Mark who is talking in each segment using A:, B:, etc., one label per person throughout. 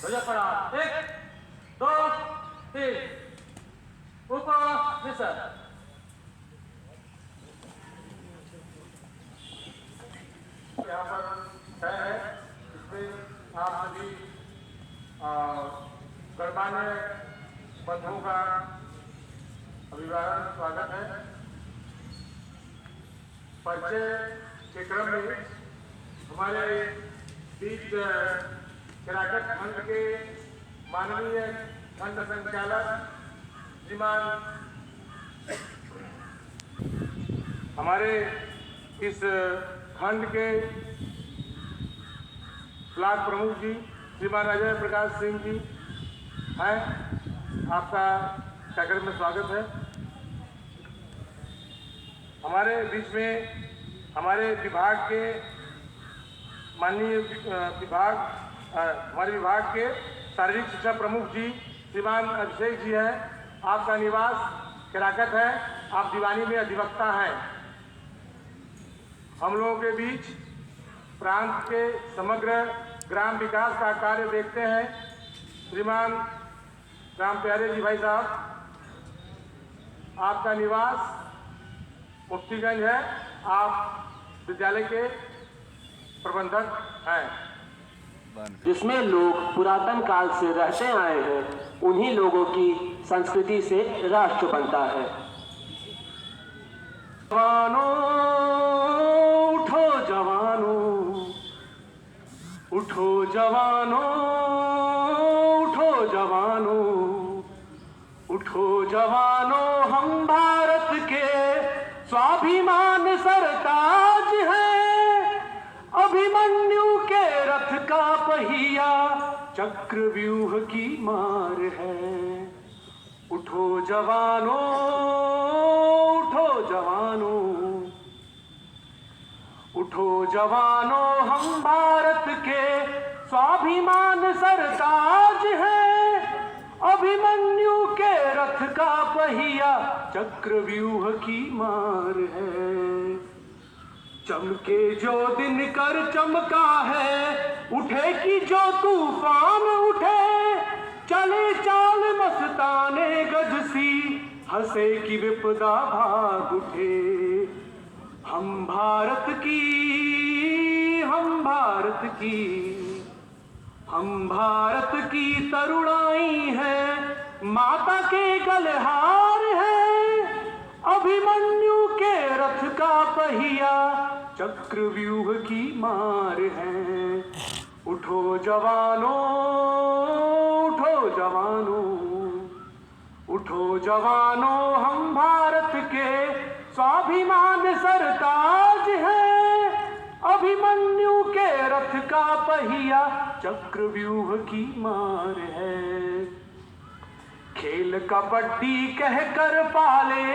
A: ध्वजा प्रणाम। 1 2 3 ऊपर नीचे। यहाँ पर तय है, इसमें आप सभी गणमान्य बंधुओं का अभिवादन स्वागत है। परिचय के क्रम में हमारे बीच केराकत खंड के माननीय खंड संचालक श्रीमान हमारे इस खंड के ब्लॉक प्रमुख जी श्रीमान अजय प्रकाश सिंह जी हैं। आपका कार्यक्रम में स्वागत है। हमारे बीच में हमारे विभाग के माननीय हमारे विभाग के शारीरिक शिक्षा प्रमुख जी श्रीमान अभिषेक जी हैं। आपका निवास केराकत है, आप दीवानी में अधिवक्ता हैं। हम लोगों के बीच प्रांत के समग्र ग्राम विकास का कार्य देखते हैं श्रीमान राम प्यारे जी भाई साहब। आपका निवास मुफ्तीगंज है, आप विद्यालय के प्रबंधक हैं।
B: जिसमें लोग पुरातन काल से रहते आए हैं, उन्हीं लोगों की संस्कृति से राष्ट्र बनता है।
A: जवानों उठो जवानों, उठो जवानों, उठो जवानों, उठो जवानों, हम भारत के स्वाभिमान सरताज हैं। अभिमन्यु के रथ का पहिया चक्रव्यूह की मार है। उठो जवानों, उठो जवानों, उठो जवानों, हम भारत के स्वाभिमान सरताज हैं। अभिमन्यु के रथ का पहिया चक्रव्यूह की मार है। चमके जो दिन कर चमका है, उठे कि जो तूफान उठे। चले चाल मस्ताने गज सी, हंसे कि विपदा भाग उठे। हम भारत की, हम भारत की, हम भारत की तरुणाई हैं, माता के गलहार हैं। अभिमन्यु के रथ का पहिया चक्रव्यूह की मार है। उठो जवानों, उठो जवानों, उठो जवानों, हम भारत के स्वाभिमान सरताज हैं। अभिमन्यु के रथ का पहिया चक्रव्यूह की मार है। खेल कबड्डी कहकर पाले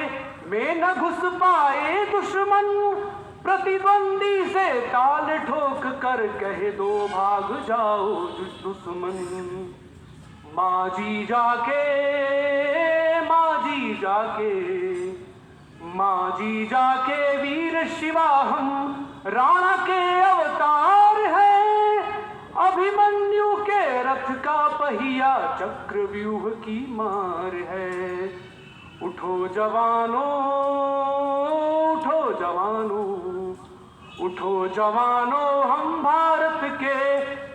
A: में न घुस पाए दुश्मन। प्रतिद्वंदी से ताल ठोक कर कहे दो भाग जाओ दुश्मन। माजी जाके, माजी जाके, माजी जाके वीर शिवा हम राणा के अवतार हैं। अभिमन्यु के रथ का पहिया चक्रव्यूह की मार है। उठो जवानों, उठो जवानों, उठो जवानों, हम भारत के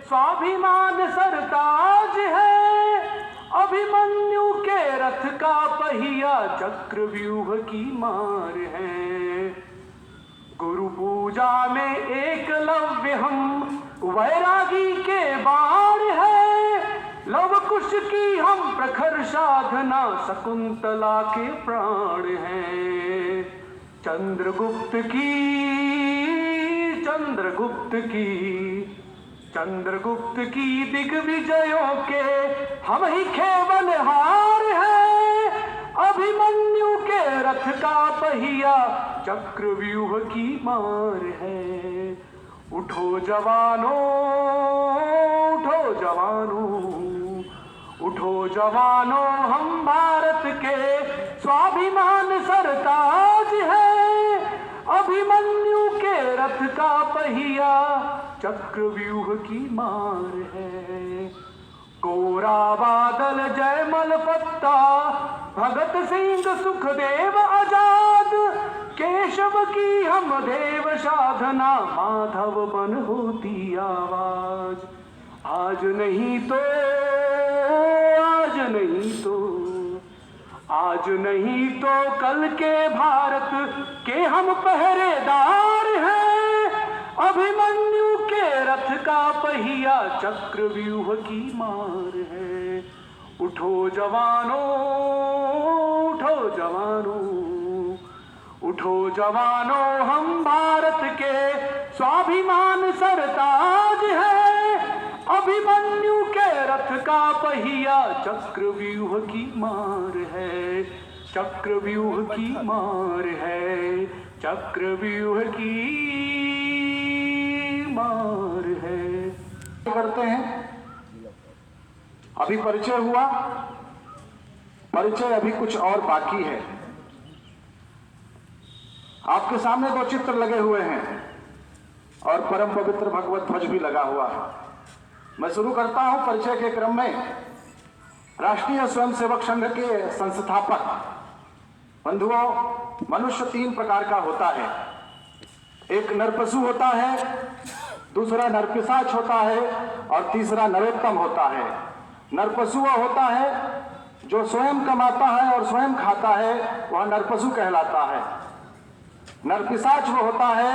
A: स्वाभिमान सरताज हैं। अभिमन्यु के रथ का पहिया चक्रव्यूह की मार है। गुरु पूजा में एकलव्य हम वैरागी के बाण है। लव कुश की हम प्रखर साधना, शकुंतला के प्राण हैं। चंद्रगुप्त की, चंद्रगुप्त की, चंद्रगुप्त की दिग्विजयों के हम ही केवल हार हैं। अभिमन्यु के रथ का पहिया चक्रव्यूह की मार है। उठो जवानों, उठो जवानों, उठो जवानों, हम भारत के स्वाभिमान सरताज हैं। अभिमन्यु के रथ का पहिया चक्रव्यूह की मार है।
C: कोरा बादल जयमल पत्ता, भगत सिंह सुखदेव आजाद, केशव की हम देव साधना, माधव बन होती आवाज। आज नहीं तो कल के भारत के हम पहरेदार हैं। अभिमन्यु के रथ का पहिया चक्रव्यूह की मार है। उठो जवानों, उठो जवानों, उठो जवानों, हम भारत के स्वाभिमान सरताज हैं। अभिमन्यु के रथ का पहिया चक्रव्यूह की मार है, चक्रव्यूह की मार है, चक्रव्यूह की मार है।
A: करते हैं, अभी परिचय हुआ, परिचय अभी कुछ और बाकी है। आपके सामने 2 चित्र लगे हुए हैं और परम पवित्र भगवत ध्वज भी लगा हुआ है। मैं शुरू करता हूं परिचय के क्रम में। राष्ट्रीय स्वयंसेवक संघ के संस्थापक बंधुओं, मनुष्य 3 प्रकार का होता है। एक नरपशु होता है, दूसरा नरपिशाच होता है और तीसरा नरोत्तम होता है। नरपशु वह होता है जो स्वयं कमाता है और स्वयं खाता है, वह नरपशु कहलाता है। नरपिशाच वो होता है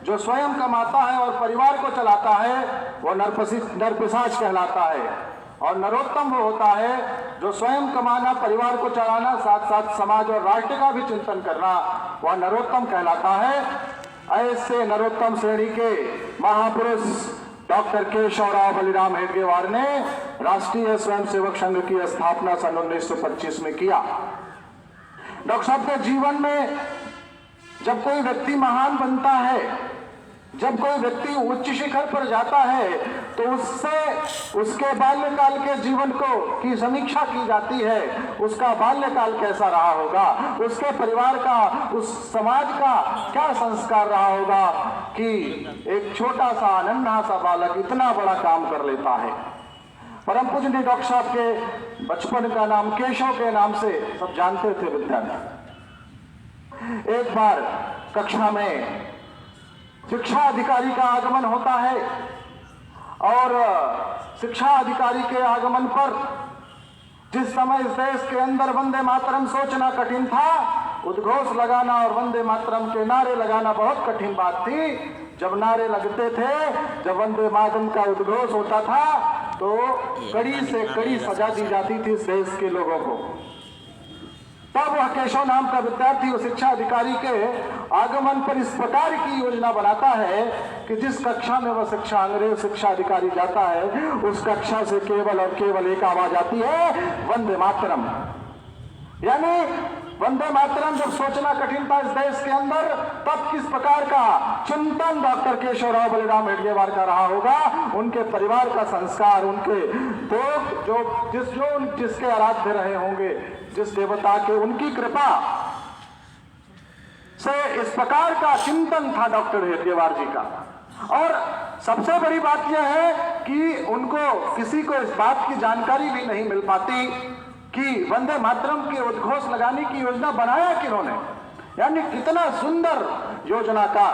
A: जो स्वयं कमाता है और परिवार को चलाता है, वह नरपिशाच कहलाता है। और नरोत्तम वो होता है जो स्वयं कमाना, परिवार को चलाना, साथ साथ समाज और राष्ट्र का भी चिंतन करना, वह नरोत्तम कहलाता है। ऐसे नरोत्तम श्रेणी के महापुरुष डॉक्टर केशवराव बलिराम हेडगेवार ने राष्ट्रीय स्वयंसेवक संघ की स्थापना सन 1925 में किया। डॉक्टर साहब के जीवन में जब कोई व्यक्ति महान बनता है, जब कोई व्यक्ति उच्च शिखर पर जाता है, तो उससे उसके बाल्यकाल के जीवन की समीक्षा की जाती है। उसका बाल्यकाल कैसा रहा होगा, उसके परिवार का, उस समाज का क्या संस्कार रहा होगा कि एक छोटा सा नन्हा सा बालक इतना बड़ा काम कर लेता है। परम पूजनीय डॉक्टर साहब के बचपन का नाम केशव के नाम से सब जानते थे विद्यार्थी। एक बार कक्षा में शिक्षा अधिकारी का आगमन होता है और शिक्षा अधिकारी के आगमन पर जिस समय इस देश के अंदर वंदे मातरम सोचना कठिन था, उद्घोष लगाना और वंदे मातरम के नारे लगाना बहुत कठिन बात थी। जब नारे लगते थे, जब वंदे मातरम का उद्घोष होता था, तो कड़ी से कड़ी सजा दी जाती थी इस देश के लोगों को। तब वह केशव नाम का विद्यार्थी उस शिक्षा अधिकारी के आगमन पर इस प्रकार की योजना बनाता है कि जिस कक्षा में वह अंग्रेज शिक्षा अधिकारी जाता है, उस कक्षा से केवल और केवल एक आवाज आती है, वंदे मातरम। यानी वंदे मातरम जब सोचना कठिन था इस देश के अंदर, तब किस प्रकार का चिंतन डॉक्टर केशवराव बलिराम हेडगेवार का रहा होगा। उनके परिवार का संस्कार, उनके जिसके आराध्य रहे होंगे, जिस देवता के, उनकी कृपा से इस प्रकार का चिंतन था डॉक्टर हेडगेवार जी का। और सबसे बड़ी बात यह है कि उनको किसी को इस बात की जानकारी भी नहीं मिल पाती कि वंदे मातरम के उद्घोष लगाने की योजना बनाया किन्होंने, यानी कितना सुंदर योजना का।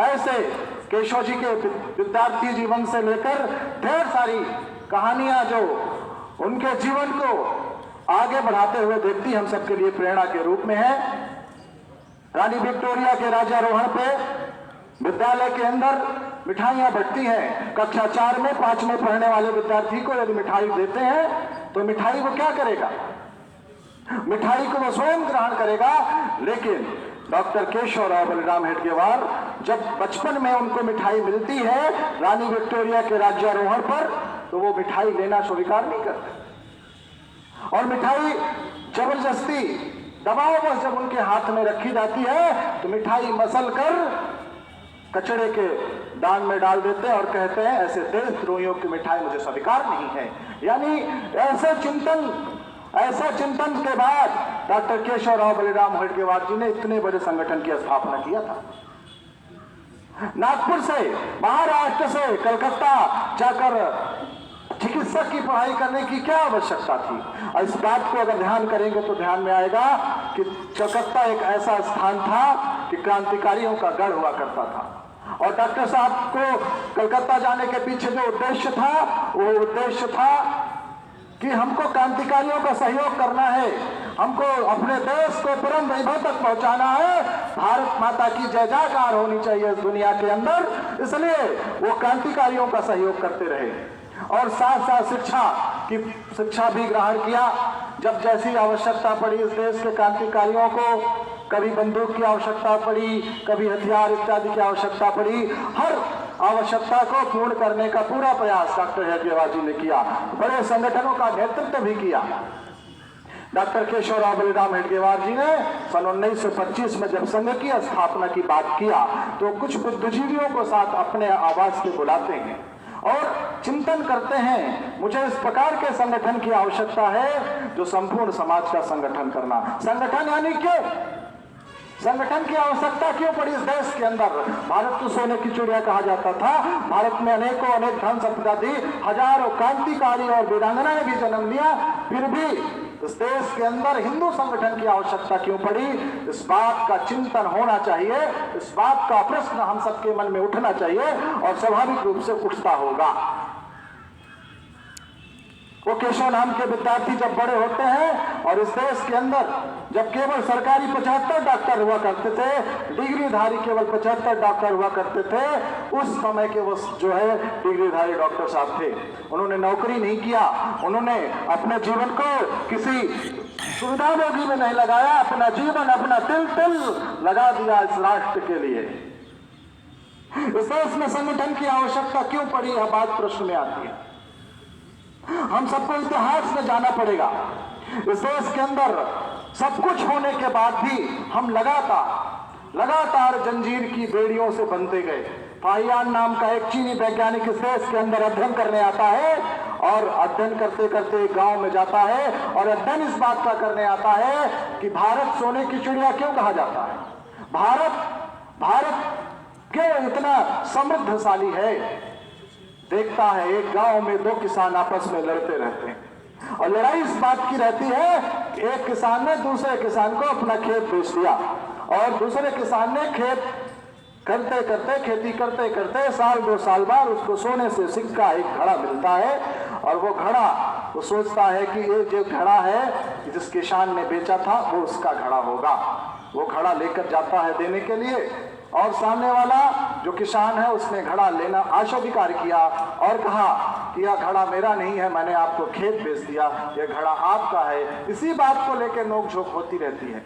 A: ऐसे केशव जी के विद्यार्थी जीवन से लेकर ढेर सारी कहानियां जो उनके जीवन को आगे बढ़ाते हुए देखती हम सबके लिए प्रेरणा के रूप में है। रानी विक्टोरिया के राज्यारोहण पे विद्यालय के अंदर मिठाइयां बंटती हैं। कक्षा 4 में 5 में पढ़ने वाले विद्यार्थी को यदि मिठाई देते हैं तो मिठाई वो क्या करेगा, मिठाई को वो स्वयं ग्रहण करेगा। लेकिन डॉक्टर केशवराव बलिराम हेडगेवार जब बचपन में उनको मिठाई मिलती है रानी विक्टोरिया के राज्यारोहण पर, तो वो मिठाई लेना स्वीकार नहीं करते और मिठाई जबरदस्ती दबावबस जब उनके हाथ में रखी जाती है तो मिठाई मसल कर कचड़े के दान में डाल देते हैं और कहते हैं ऐसे देशद्रोहियों की मिठाई मुझे स्वीकार नहीं है। यानी ऐसे चिंतन के बाद डॉक्टर केशवराव बलिराम हेडगेवार जी ने इतने बड़े संगठन की स्थापना किया था।
D: नागपुर से, महाराष्ट्र से कलकत्ता जाकर चिकित्सक की पढ़ाई करने की क्या आवश्यकता थी? और इस बात को अगर ध्यान करेंगे तो ध्यान में आएगा कि कलकत्ता एक ऐसा स्थान था कि क्रांतिकारियों का गढ़ हुआ करता था। और डॉक्टर साहब को कलकत्ता जाने के पीछे जो उद्देश्य था, वो उद्देश्य था कि हमको क्रांतिकारियों का सहयोग करना है, हमको अपने देश को परम वैभव तक पहुंचाना है, भारत माता की जय जयकार होनी चाहिए इस दुनिया के अंदर। इसलिए वो क्रांतिकारियों का सहयोग करते रहे और साथ साथ शिक्षा भी ग्रहण किया। जब जैसी आवश्यकता पड़ी इस देश के क्रांतिकारियों को, कभी बंदूक की आवश्यकता पड़ी, कभी हथियार इत्यादि की आवश्यकता पड़ी, हर आवश्यकता को पूर्ण करने का पूरा प्रयास डॉक्टर हेडगेवार जी ने किया। बड़े संगठनों का नेतृत्व भी किया। डॉक्टर केशवराव बलिराम हेडगेवार जी ने सन 1925 में जब संघ की स्थापना की बात किया तो कुछ बुद्धिजीवियों को साथ अपने आवास पे बुलाते हैं और चिंतन करते हैं, मुझे इस प्रकार के संगठन की आवश्यकता है जो संपूर्ण समाज का संगठन करना। संगठन यानी क्यों? संगठन की आवश्यकता क्यों पड़ी इस देश के अंदर? भारत को सोने की चिड़िया कहा जाता था। भारत में अनेक धन संपदा थी, हजारों क्रांतिकारी और वीरांगनाएं भी जन्म लिया, फिर भी इस देश के अंदर हिंदू संगठन की आवश्यकता क्यों पड़ी? इस बात का चिंतन होना चाहिए, इस बात का प्रश्न हम सबके मन में उठना चाहिए और स्वाभाविक रूप से उठता होगा। वो केशव नाम के विद्यार्थी जब बड़े होते हैं और इस देश के अंदर जब केवल सरकारी 75 डॉक्टर हुआ करते थे, डिग्रीधारी केवल 75 डॉक्टर हुआ करते थे, उस समय के वो जो है डिग्रीधारी डॉक्टर साहब थे। उन्होंने नौकरी नहीं किया, उन्होंने अपने जीवन को किसी सुविधाभोगी में नहीं लगाया, अपना जीवन अपना तिल लगा दिया इस राष्ट्र के लिए। इस देश में संगठन की आवश्यकता क्यों पड़ी, यह बात प्रश्न में आती है। हम सबको इतिहास में जाना पड़ेगा। इस देश के अंदर सब कुछ होने के बाद भी हम लगातार जंजीर की बेड़ियों से बंधे गए। फाहियान नाम का एक चीनी वैज्ञानिक इस देश के अंदर अध्ययन करने आता है और अध्ययन करते करते गांव में जाता है और अध्ययन इस बात का करने आता है कि भारत सोने की चिड़िया क्यों कहा जाता है। भारत क्यों इतना समृद्धशाली है? देखता है एक गांव में दो किसान आपस में लड़ते रहते हैं और लड़ाई इस बात की रहती है कि एक किसान ने दूसरे किसान को अपना खेत बेच दिया और दूसरे किसान ने खेती करते करते साल 2 साल बाद उसको सोने से सिक्का एक घड़ा मिलता है और वो घड़ा वो सोचता है कि ये जो घड़ा है जिस किसान ने बेचा था वो उसका घड़ा होगा। वो घड़ा लेकर जाता है देने के लिए और सामने वाला जो किसान है उसने घड़ा लेना अस्वीकार किया और कहा कि यह घड़ा मेरा नहीं है, मैंने आपको खेत बेच दिया, यह घड़ा आपका है। इसी बात को लेकर नोकझोंक होती रहती है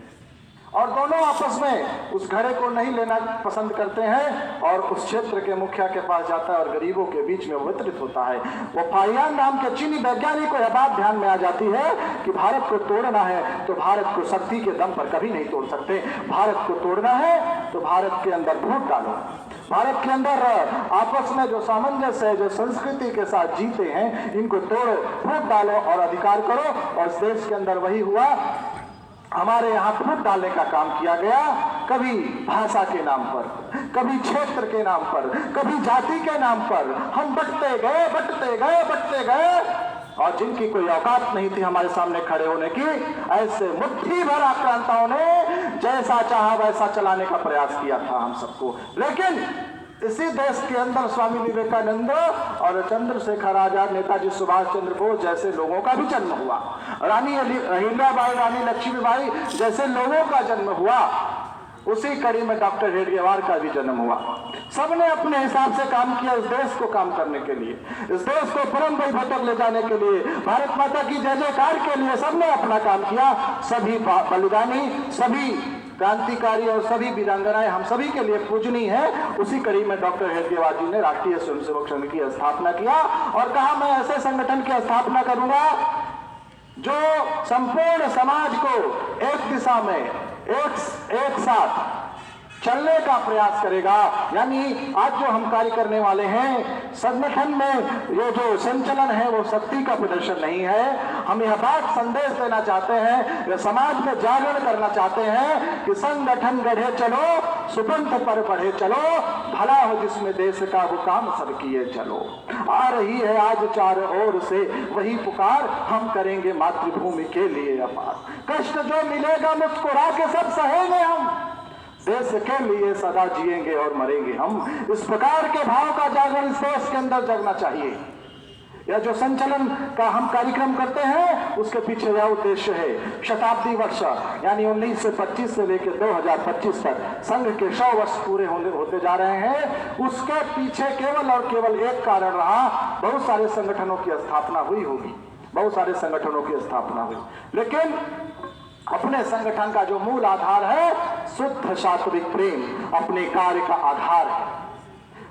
D: और दोनों आपस में उस घड़े को नहीं लेना पसंद करते हैं और उस क्षेत्र के मुखिया के पास जाता है और गरीबों के बीच में वितरित होता है। वो फाहियान नाम के चीनी वैज्ञानिक को यह बात ध्यान में आ जाती है कि भारत को तोड़ना है तो भारत को शक्ति के दम पर कभी नहीं तोड़ सकते। भारत को तोड़ना है तो भारत के अंदर फूट डालो। भारत के अंदर आपस में जो सामंजस्य है, जो संस्कृति के साथ जीते हैं, इनको तोड़ो, फूट डालो और अधिकार करो। और इस देश के अंदर वही हुआ। हमारे यहाँ फूट डालने का काम किया गया, कभी भाषा के नाम पर, कभी क्षेत्र के नाम पर, कभी जाति के नाम पर हम बंटते गए और जिनकी कोई औकात नहीं थी हमारे सामने खड़े होने की, ऐसे मुट्ठी भर आक्रांताओं ने जैसा चाहा वैसा चलाने का प्रयास किया था हम सबको। लेकिन इसी देश के अंदर स्वामी विवेकानंद और चंद्रशेखर आजाद, नेताजी सुभाष चंद्र बोस जैसे लोगों का भी जन्म हुआ, रानी अहिल्याबाई, रानी लक्ष्मीबाई जैसे लोगों का जन्म हुआ। उसी कड़ी में डॉक्टर हेडगेवार का भी जन्म हुआ। सबने अपने हिसाब से काम किया इस देश को काम करने के लिए, इस देश को परम वैभव तक ले जाने के लिए, भारत माता की जय जयकार के लिए सबने अपना काम किया। सभी बलिदानी, सभी क्रांतिकारी और सभी वीरांगनाएं हम सभी के लिए पूजनीय है। उसी कड़ी में डॉक्टर हेडगेवार जी ने राष्ट्रीय स्वयंसेवक संघ की स्थापना किया और कहा मैं ऐसे संगठन की स्थापना करूंगा जो संपूर्ण समाज को एक दिशा में एक साथ चलने का प्रयास करेगा। यानी आज जो हम कार्य करने वाले हैं संगठन में ये जो संचलन है वो शक्ति का प्रदर्शन नहीं है। हम यह बात संदेश देना चाहते हैं, यह समाज में जागरण करना चाहते हैं कि संगठन गढ़े चलो, सुपंथ पर बढ़े चलो, भला हो जिसमें देश का वो काम सब किए चलो। आ रही है आज चारों ओर से वही पुकार, हम करेंगे मातृभूमि के लिए अपार। कष्ट जो मिलेगा मुस्कुरा के सब सहेंगे हम, देश के लिए सदा जिएंगे और मरेंगे हम। इस प्रकार के भाव का जागरण इस देश के अंदर जगना चाहिए। यह जो संचलन का हम कार्यक्रम करते हैं उसके पीछे यह उद्देश्य है। शताब्दी वर्ष यानी 1925 से लेकर 2025 तक संघ के 100 वर्ष पूरे होते जा रहे हैं। उसके पीछे केवल और केवल एक कारण रहा, बहुत सारे संगठनों की स्थापना हुई होगी, बहुत सारे संगठनों की स्थापना हुई, लेकिन अपने संगठन का जो मूल आधार है शुद्ध सात्विक प्रेम अपने कार्य का आधार है।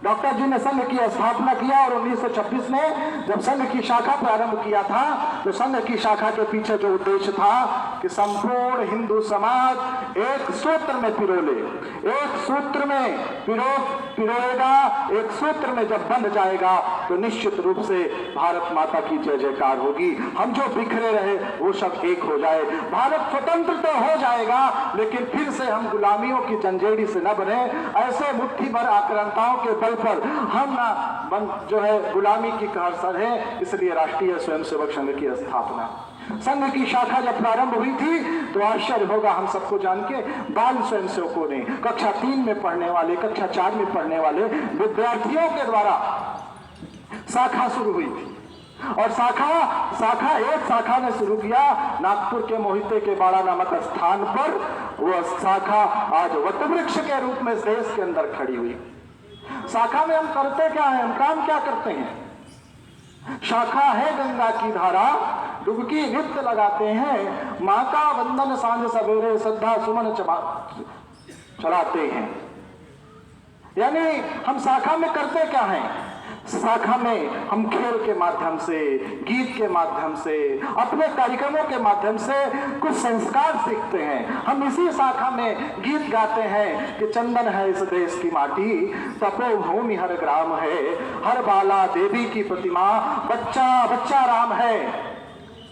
D: डॉक्टर जी ने संघ की स्थापना किया और 1926 में जब संघ की शाखा प्रारंभ किया था तो संघ की शाखा के पीछे जो उद्देश्य था कि संपूर्ण हिंदू समाज एक सूत्र में पिरोले, एक सूत्र में पिरोएगा, एक सूत्र में जब बंध जाएगा तो निश्चित रूप से भारत माता की जय जयकार होगी। हम जो बिखरे रहे वो सब एक हो जाए, भारत स्वतंत्र तो हो जाएगा लेकिन फिर से हम गुलामियों की जंजेड़ी से न बने। ऐसे मुट्ठी भर आक्रांताओं के बल पर हम ना जो है गुलामी की कहर सर है, इसलिए राष्ट्रीय स्वयंसेवक संघ की स्थापना। संघ की शाखा जब प्रारंभ हुई थी तो आश्चर्य होगा हम सबको जान के, बाल स्वयंसेवकों ने कक्षा 3 में पढ़ने वाले, कक्षा 4 में पढ़ने वाले विद्यार्थियों के द्वारा शाखा शुरू हुई थी। और एक शाखा ने शुरू किया नागपुर के मोहिते के बाड़ा नामक स्थान पर। वह शाखा आज वटवृक्ष के रूप में देश के अंदर खड़ी हुई। शाखा में हम करते क्या है, हम काम क्या करते हैं? शाखा है गंगा की धारा, डुबकी नित्य लगाते हैं, माँ का वंदन सांझ सवेरे श्रद्धा सुमन चलाते हैं। यानी हम शाखा में करते क्या हैं? शाखा में हम खेल के माध्यम से, गीत के माध्यम से, अपने कार्यक्रमों के माध्यम से कुछ संस्कार सीखते हैं। हम इसी शाखा में गीत गाते हैं कि चंदन है इस देश की माटी, तपोभूमि हर ग्राम है, हर बाला देवी की प्रतिमा, बच्चा बच्चा राम है।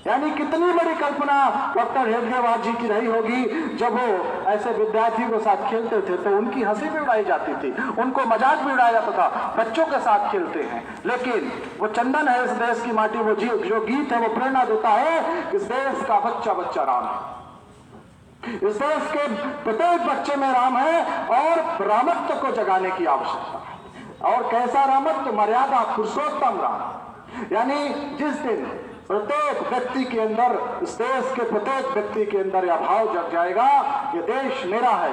D: यानी कितनी बड़ी कल्पना डॉक्टर हेडगेवार जी की रही होगी जब वो ऐसे विद्यार्थियों के साथ खेलते थे तो उनकी हंसी भी उड़ाई जाती थी, उनको मजाक भी उड़ाया जाता था। बच्चों के साथ खेलते हैं लेकिन वो चंदन है इस देश की माटी, वो जो गीत है वो प्रेरणा देता है इस देश का बच्चा बच्चा राम है, इस देश के प्रत्येक बच्चे में राम है और रामत्व को जगाने की आवश्यकता है। और कैसा रामत्व? मर्यादा पुरुषोत्तम राम। यानी जिस दिन प्रत्येक व्यक्ति के अंदर, इस देश के प्रत्येक व्यक्ति के अंदर यह भाव जग जाएगा ये देश मेरा है,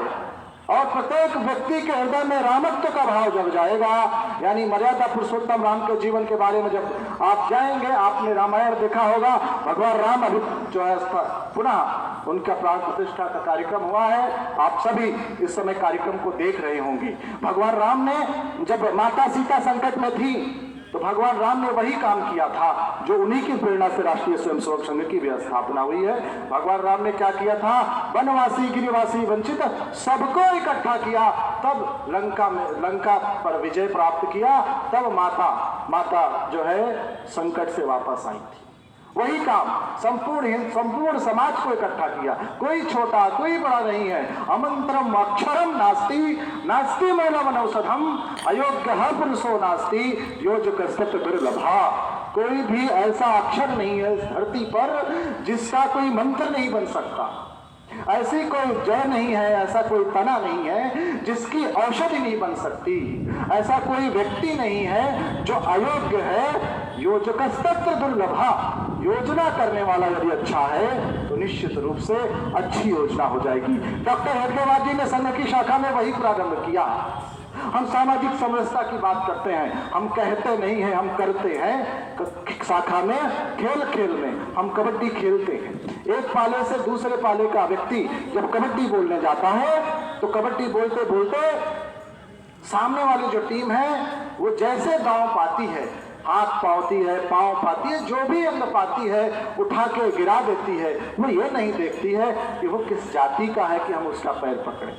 D: और प्रत्येक व्यक्ति के हृदय में रामत्व का भाव जग जाएगा, यानी मर्यादा पुरुषोत्तम राम के जीवन के बारे में जब आप जाएंगे, आपने रामायण देखा होगा, भगवान राम अभी जो है पुनः उनका प्राण प्रतिष्ठा का कार्यक्रम हुआ है। आप सभी इस समय कार्यक्रम को देख रहे होंगे। भगवान राम ने जब माता सीता संकट में थी तो भगवान राम ने वही काम किया था जो उन्हीं की प्रेरणा से राष्ट्रीय स्वयंसेवक संघ की भी स्थापना हुई है। भगवान राम ने क्या किया था? वनवासी गिरिवासी वंचित सबको इकट्ठा किया, तब लंका पर विजय प्राप्त किया, तब माता जो है संकट से वापस आई थी। वही काम संपूर्ण समाज को इकट्ठा किया, कोई छोटा कोई बड़ा नहीं है। अमंत्रम अक्षरम नास्ति, नास्ति मूलम औषधम, अयोग्य पुरुषो नास्ति, योजक सत्य दुर्लभा। कोई भी ऐसा अक्षर नहीं है इस धरती पर जिसका कोई मंत्र नहीं बन सकता, ऐसी कोई जड़ नहीं है, ऐसा कोई तना नहीं है जिसकी औषधि नहीं बन सकती, ऐसा कोई व्यक्ति नहीं है जो अयोग्य है। योजक तत्र दुर्लभा, योजना करने वाला यदि अच्छा है तो निश्चित रूप से अच्छी योजना हो जाएगी। डॉक्टर हेडगेवार जी ने संघ की शाखा में वही प्रारंभ किया। हम सामाजिक समरसता की बात करते हैं, हम कहते नहीं हैं, हम करते हैं। शाखा में खेल में हम कबड्डी खेलते हैं। एक पाले से दूसरे पाले का व्यक्ति जब कबड्डी बोलने जाता है तो कबड्डी बोलते बोलते सामने वाली जो टीम है वो जैसे दांव पाती है, हाथ पाती है, पांव पाती है, जो भी अंग पाती है उठा के गिरा देती है। वो ये नहीं देखती है कि वो किस जाति का है कि हम उसका पैर पकड़े,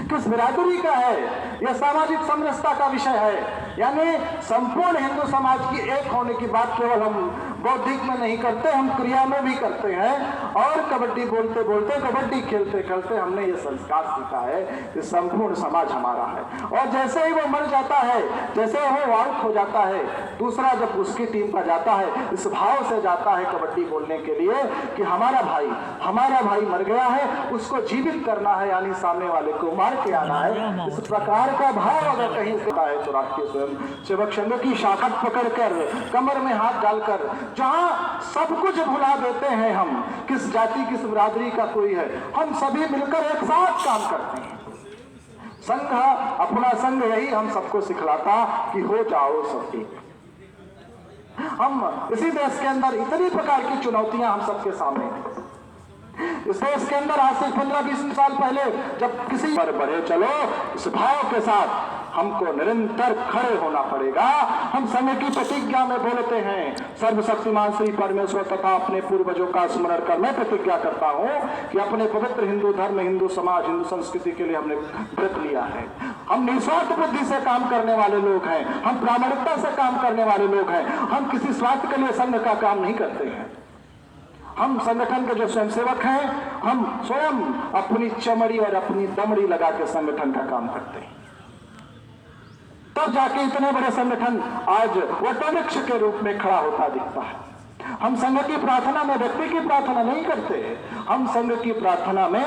D: किस बिरादरी का है। यह सामाजिक समरसता का विषय है। यानी संपूर्ण हिंदू समाज की एक होने की बात केवल हम बौद्धिक में नहीं करते, हम क्रिया में भी करते हैं। और कबड्डी बोलते बोलते, कबड्डी खेलते खेलते हमने ये संस्कार सीखा है कि संपूर्ण समाज हमारा है। और जैसे ही वो मर जाता है, जैसे वो आउट हो जाता है, दूसरा जब उसकी टीम का जाता है, इस भाव से जाता है कबड्डी बोलने के लिए कि हमारा भाई मर गया है, उसको जीवित करना है, यानी सामने वाले को मार के आना है। इस प्रकार का भाव अगर कहीं होता है तो राष्ट्रीय स्वयं सेवक संघ की शाखा पकड़कर, कमर में हाथ डालकर, जहां सब कुछ भुला देते हैं हम, किस जाति किस बिरादरी का कोई है, हम सभी मिलकर एक साथ काम करते हैं। संघ, अपना संघ यही हम सबको सिखलाता कि हो जाओ सब एक। हम इसी देश के अंदर इतनी प्रकार की चुनौतियां हम सबके सामने हैं। इस देश के अंदर आज से 15-20 साल पहले जब किसी पर बढ़े चलो, इस भाव के साथ हमको निरंतर खड़े होना पड़ेगा। हम संघ की प्रतिज्ञा में बोलते हैं, सर्वशक्तिमान श्री परमेश्वर तथा अपने पूर्वजों का स्मरण कर मैं प्रतिज्ञा करता हूं कि अपने पवित्र हिंदू धर्म, हिंदू समाज, हिंदू संस्कृति के लिए हमने व्रत लिया है। हम निस्वार्थ बुद्धि से काम करने वाले लोग हैं, हम प्रामाणिकता से काम करने वाले लोग हैं। हम किसी स्वार्थ के लिए संघ का काम नहीं करते हैं। हम संगठन के जो स्वयंसेवक हैं, हम स्वयं अपनी चमड़ी और अपनी दमड़ी लगा के संगठन का काम करते हैं। तब जाके इतने बड़े संगठन आज वटवृक्ष के रूप में खड़ा होता दिखता है। हम संघ की प्रार्थना में व्यक्ति की प्रार्थना नहीं करते, हम संघ की प्रार्थना में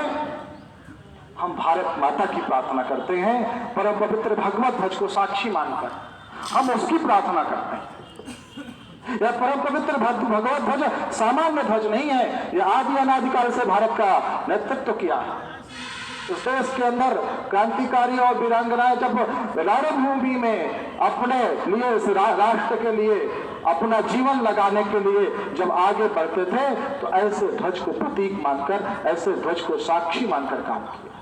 D: हम भारत माता की प्रार्थना करते हैं। परम पवित्र भगवत ध्वज को साक्षी मानकर हम उसकी प्रार्थना करते हैं। यह परम पवित्र भगवत ध्वज सामान्य ध्वज नहीं है, यह आदि अनादिकाल से भारत का नेतृत्व किया है। इस देश के अंदर क्रांतिकारी और वीरांगनाएं जब रणभूमि में अपने लिए, इस राष्ट्र के लिए अपना जीवन लगाने के लिए जब आगे बढ़ते थे, तो ऐसे ध्वज को प्रतीक मानकर, ऐसे ध्वज को साक्षी मानकर काम किया।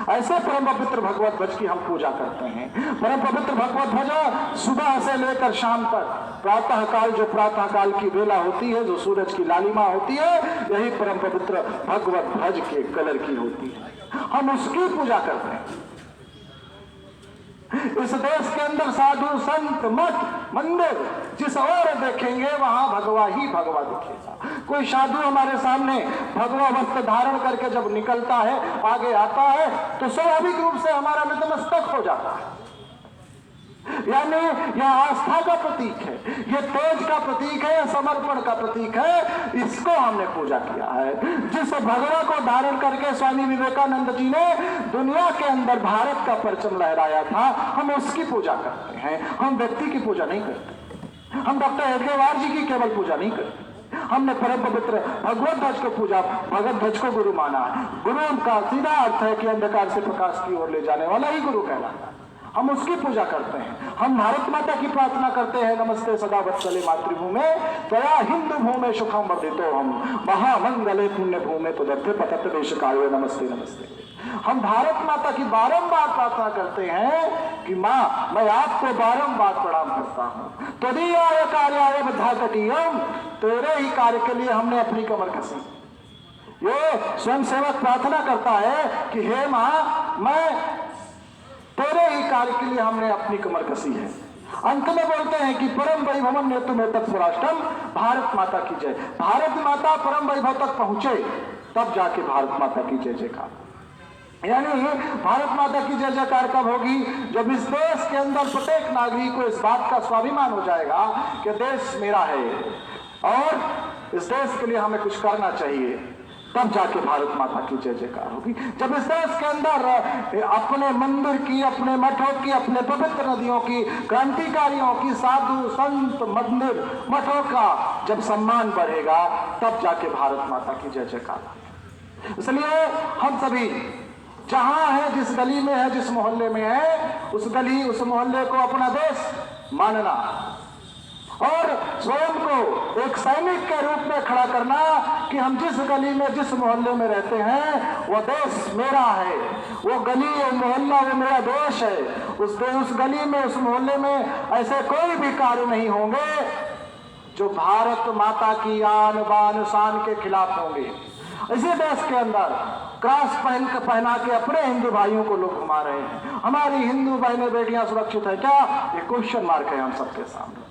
D: ऐसे परम पवित्र भगवत ध्वज की हम पूजा करते हैं। परम पवित्र भगवत ध्वज सुबह से लेकर शाम तक, प्रातः काल, जो प्रातः काल की बेला होती है, जो सूरज की लालिमा होती है, यही परम पवित्र भगवत ध्वज के कलर की होती है। हम उसकी पूजा करते हैं। इस देश के अंदर साधु संत मठ मंदिर जिस ओर देखेंगे वहां भगवा ही भगवा दिखेगा। कोई साधु हमारे सामने भगवा वस्त्र धारण करके जब निकलता है, आगे आता है, तो स्वाभाविक रूप से हमारा नतमस्तक हो जाता है। यानी यह आस्था का प्रतीक है, यह तेज का प्रतीक है, यह समर्पण का प्रतीक है। इसको हमने पूजा किया है। जिस भगवा को धारण करके स्वामी विवेकानंद जी ने दुनिया के अंदर भारत का परचम लहराया था, हम उसकी पूजा करते हैं। हम व्यक्ति की पूजा नहीं करते। हम डॉक्टर हेडगेवार जी की केवल पूजा नहीं करते। हमने परम पवित्र भगवत ध्वज को पूजा, भगवत ध्वज को गुरु माना है। गुरु का सीधा अर्थ है कि अंधकार से प्रकाश की ओर ले जाने वाला ही गुरु कहलाता है। हम उसकी पूजा करते हैं। हम भारत माता की प्रार्थना करते हैं, नमस्ते सदा वत्सले मातृभूमे त्वया हिंदू भूमे सुखम वर्धितो हम महामंगले पुण्य भूमे तुदर्थे पतत देशकाले नमस्ते नमस्ते। हम भारत माता की बारंबार प्रार्थना करते हैं कि माँ, मैं आपको बारंबार प्रणाम करता हूँ। त्वदीयाय कार्याय बद्धाकटीयम, तेरे ही कार्य के लिए हमने अपनी कमर कसी। ये स्वयंसेवक प्रार्थना करता है कि हे माँ, मैं तेरे ही कार्य के लिए हमने अपनी कमर कसी है। अंत में बोलते हैं कि परम वैभवम नेतु में तत्पुराष्टम, भारत माता की जय। भारत माता परम वैभव तक पहुंचे तब जाके भारत माता की जय जयकार। यानी भारत माता की जय जयकार कब होगी? जब इस देश के अंदर प्रत्येक नागरिक को इस बात का स्वाभिमान हो जाएगा कि देश मेरा है और इस देश के लिए हमें कुछ करना चाहिए, तब जाके भारत माता की जय जयकार होगी। जब इस देश के अंदर अपने मंदिर की, अपने मठों की, अपने पवित्र नदियों की, क्रांतिकारियों की, साधु संत मंदिर मठों का जब सम्मान बढ़ेगा, तब जाके भारत माता की जय जयकार। इसलिए हम सभी जहां है, जिस गली में है, जिस मोहल्ले में है, उस गली, उस मोहल्ले को अपना देश मानना और स्वयं को एक सैनिक के रूप में खड़ा करना कि हम जिस गली में, जिस मोहल्ले में रहते हैं, वो देश मेरा है। वो गली, वो मोहल्ला, वो मेरा देश है। उस गली में, उस मोहल्ले में ऐसे कोई भी कार्य नहीं होंगे जो भारत माता की आन बान शान के खिलाफ होंगे। इसी देश के अंदर क्रॉस पहना के अपने हिंदू भाइयों को लोग घुमा रहे हैं। हमारी हिंदू बहनें बेटियां सुरक्षित है क्या? ये क्वेश्चन मार्क है हम सबके सामने।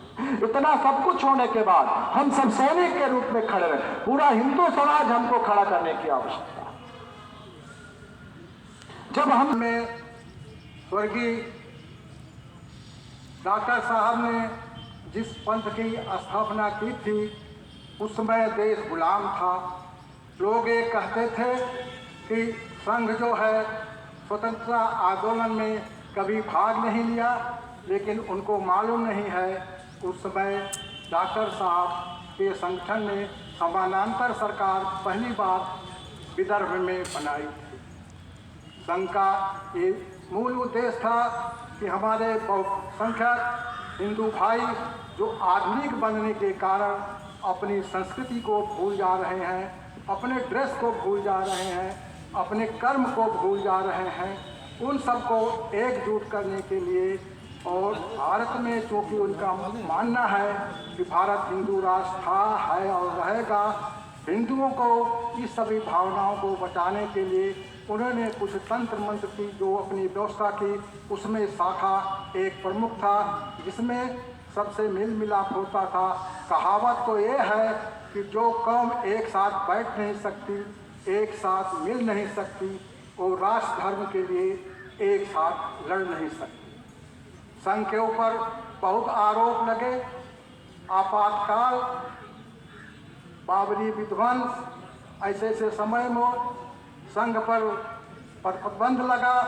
D: इतना सब कुछ होने के बाद हम सब सैनिक के रूप में खड़े रहे। पूरा हिंदू समाज हमको खड़ा करने की आवश्यकता है। जब हम
A: में स्वर्गीय डॉक्टर साहब ने जिस पंथ की स्थापना की थी उस समय देश गुलाम था। लोग ये कहते थे कि संघ जो है स्वतंत्रता आंदोलन में कभी भाग नहीं लिया, लेकिन उनको मालूम नहीं है उस समय डॉक्टर साहब के संगठन ने समानांतर सरकार पहली बार विदर्भ में बनाई थी। संघ का ये मूल उद्देश्य था कि हमारे बहुसंख्यक हिंदू भाई जो आधुनिक बनने के कारण अपनी संस्कृति को भूल जा रहे हैं, अपने ड्रेस को भूल जा रहे हैं, अपने कर्म को भूल जा रहे हैं, उन सबको एकजुट करने के लिए और भारत में चूँकि उनका मानना है कि भारत हिंदू राष्ट्र था, है और रहेगा, हिंदुओं को इस सभी भावनाओं को बचाने के लिए उन्होंने कुछ तंत्र मंत्र की जो अपनी व्यवस्था की, उसमें शाखा एक प्रमुख था जिसमें सबसे मेल मिलाप होता था। कहावत तो ये है कि जो कौम एक साथ बैठ नहीं सकती, एक साथ मिल नहीं सकती, वो राष्ट्र धर्म के लिए एक साथ लड़ नहीं सकती। संघ के ऊपर बहुत आरोप लगे। आपातकाल, बाबरी विध्वंस, ऐसे ऐसे समय में संघ पर प्रतिबंध लगा,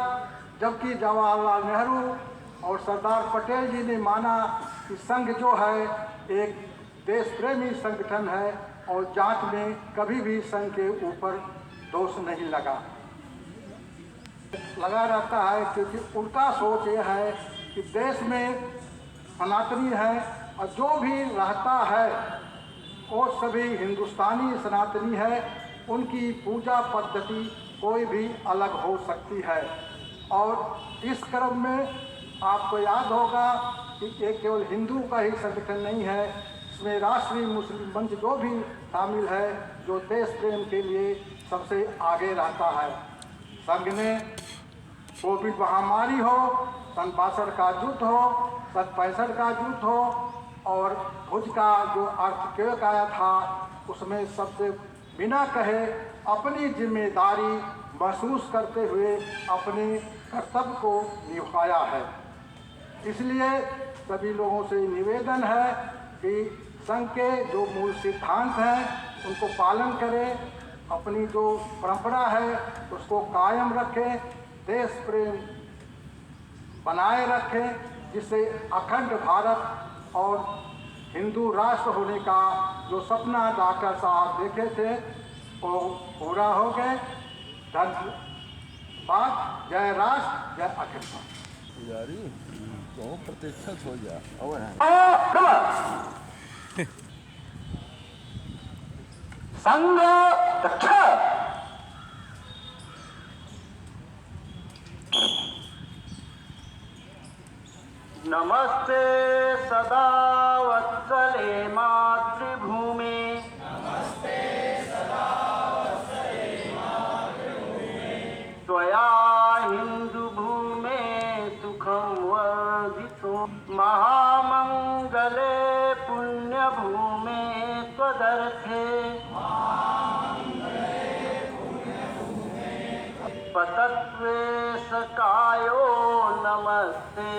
A: जबकि जवाहरलाल नेहरू और सरदार पटेल जी ने माना कि संघ जो है एक देश प्रेमी संगठन है और जांच में कभी भी संघ के ऊपर दोष नहीं लगा रहता है, क्योंकि उनका सोच ये है कि देश में सनातनी है और जो भी रहता है वो सभी हिंदुस्तानी सनातनी है। उनकी पूजा पद्धति कोई भी अलग हो सकती है। और इस क्रम में आपको याद होगा कि ये केवल हिंदू का ही संगठन नहीं है, इसमें राष्ट्रीय मुस्लिम मंच जो भी शामिल है, जो देश प्रेम के लिए सबसे आगे रहता है। संघ ने कोविड महामारी हो, सन 62 का युद्ध हो, सन 65 का युद्ध हो और भुज का जो अर्थक्वेक आया था, उसमें सबसे बिना कहे अपनी जिम्मेदारी महसूस करते हुए अपने कर्तव्य को निभाया है। इसलिए सभी लोगों से निवेदन है कि संघ के जो मूल सिद्धांत हैं उनको पालन करें, अपनी जो परंपरा है उसको कायम रखें, देश प्रेम बनाए रखें, जिससे अखंड भारत और हिंदू राष्ट्र होने का जो सपना डॉक्टर साहब देखे थे वो पूरा हो गए। धन्यवाद। जय राष्ट्र, जय अखिल भारत।
E: यारी तो प्रतिष्ठित हो जा और
C: संघ दक्ष नमस्ते सदा वत्सले मातृभूमे, नमस्ते सदा वत्सले मातृभूमे, त्वया हिंदू भूमे सुखं वर्धितो, महामंगले पुण्य भूमे त्वदर्थे, पतत्वे सकायो नमस्ते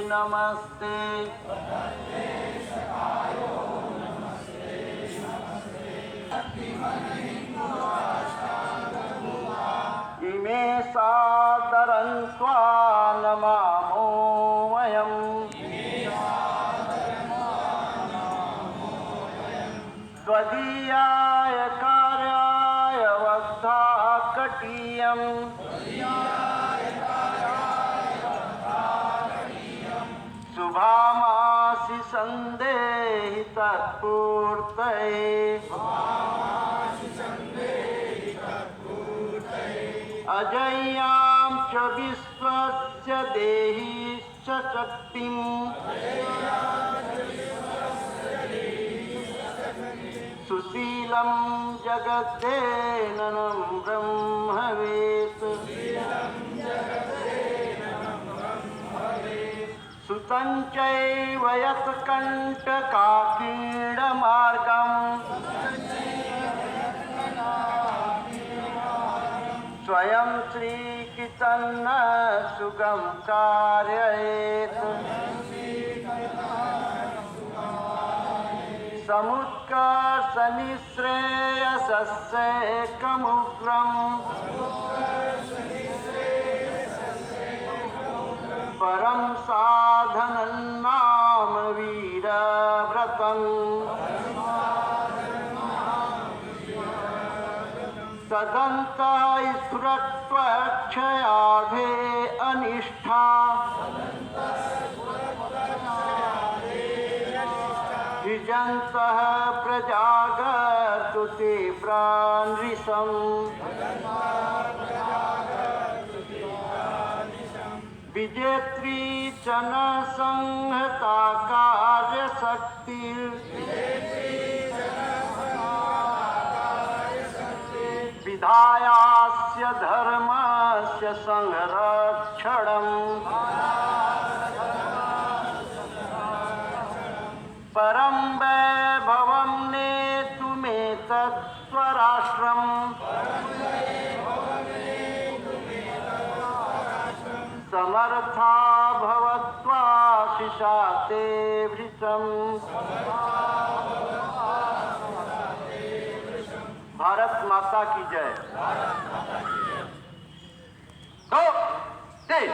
C: नमस्ते, इमे सादरन्त्वा नमामो वयम्, त्वदीयाय कार्याय वक्ता कटीयम्, शुभामासि संदेहि तत्पूर्तये, अजय्यां च विश्वस्य देहिश्च शक्तिम्, सुशीलं जगद्देननं ब्रह्मवे, संचैव यत्कण्टकाकीर्णमार्गम् स्वयं श्रीकृष्ण सुगम कारयेत् समुत्कर्षनिःश्रेयसस्यैकमुग्रम् परं साधनं नाम वीरव्रतम् तदन्तः स्फुरत्वक्षयाधे अनिष्ठा द्विजन्तः प्रजागर्तु ते प्राणृषम् विजेत्री च न संहता कार्यशक्तिः विधायास्य धर्मस्य संरक्षणम् परं वैभवं नेतुमेतत् स्वराष्ट्रम् समर्था भवत्वा शिशा ते वृषम्। भारत माता की जय। दो तेज।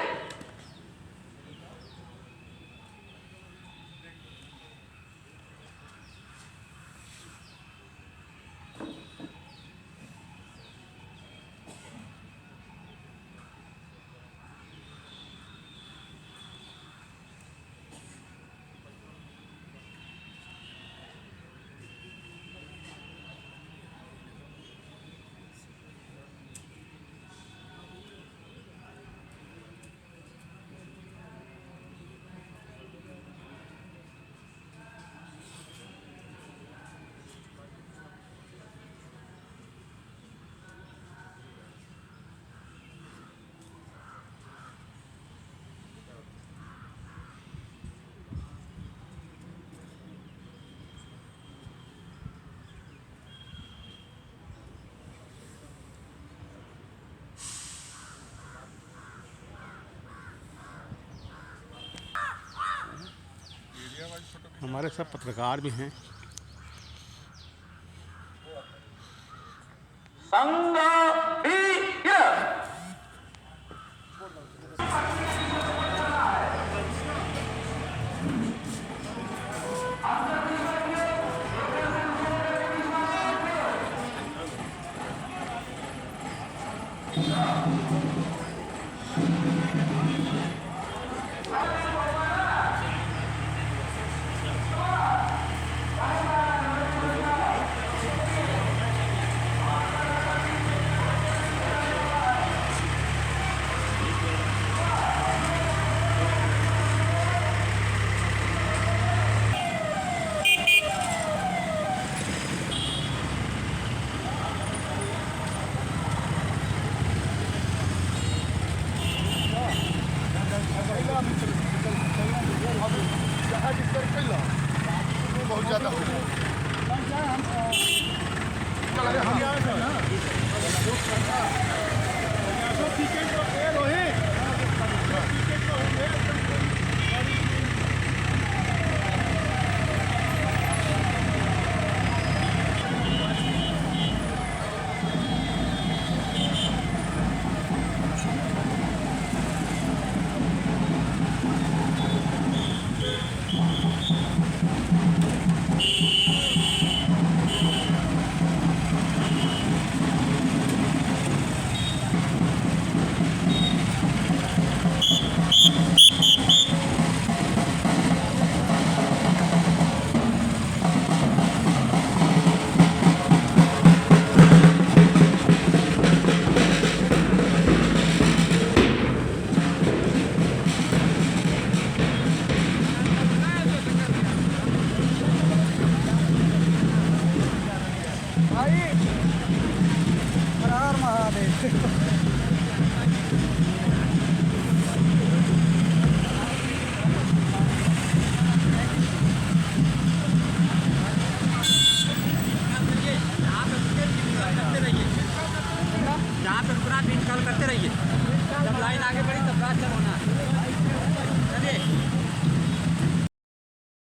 F: हमारे सब पत्रकार भी हैं।
C: संघ
E: बहुत ज़्यादा हो
G: जहाँ पे रुकना भी कॉल करते रहिए, जब लाइन आगे बढ़ी तब बात चल होना। चलिए।